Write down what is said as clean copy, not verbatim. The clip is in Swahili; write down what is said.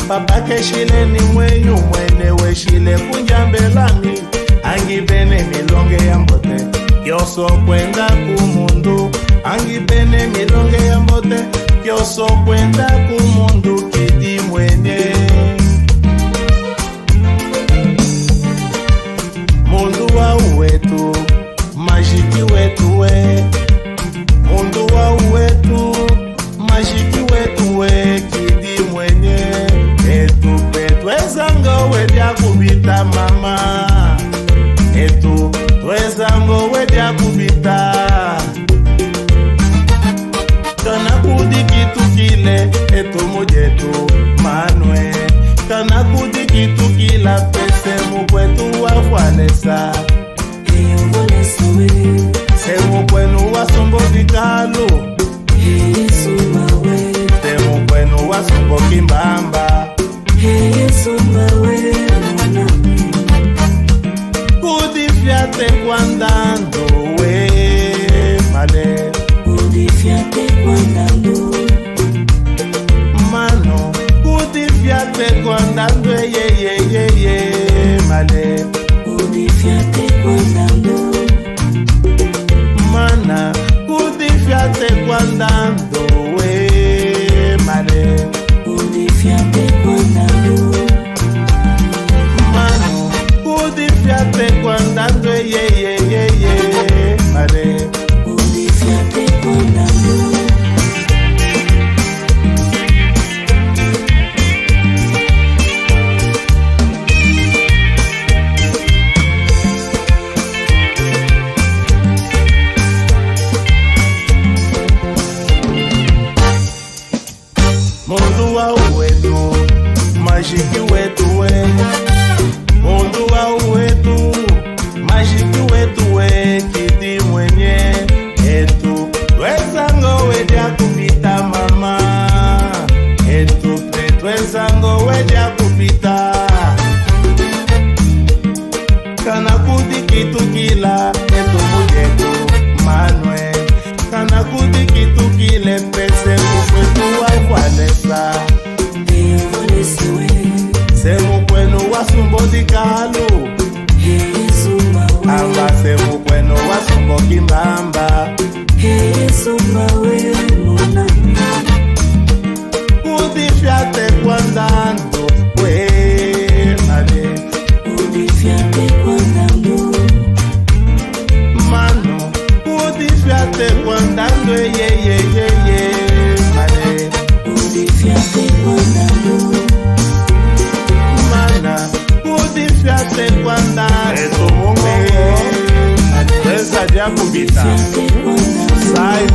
Papa keshile ni mwenyu mwene weshile kunjambelani angibene milonge ya mbote kyoso kwenda kumundu angibene milonge ya mbote kyoso kwenda kumundu kidi mwenye mundu wa uwetu majiki wetu we mundu wa uwetu majiki wetu we kidi mwenye twezango wedya kubita mama etu twezango wedya kubita kana kudi kitu kile etu mujetu manwe kana kudi kitu kila pese mukwetu wafwalesa semu kwenu wasombo dikalo semu kwenu wasombo kimbamba Kudifiate cuandando we male Kudifiate cuandando Mano Kudifiate cuandando ye male Kudifiate cuandando Mana Kudifiate cuandando we male Kudifiate cuandando Mano Kudifiate cuandando ye male Kudifiate cuandando Mundu wa uwetu, majiki wetu we Mundu wa uwetu, majiki wetu we Kidi mwenye etu Twezango wedya kupita mama Etu twezango wedya kupita Kana kudi kitu kila etu mujetu manwe Kana kudi kitu kile pese kukwetu wafwalesa semu kwenu wasumbo dikalo amba semu kwenu wasumbo kimbamba Kudifiate cuandando we male Kudifiate cuandando Mano Kudifiate cuandando ye male Kudifiate cuandando Mana Kudifiate cuandando Eto mungo Pesa ya kubita Sai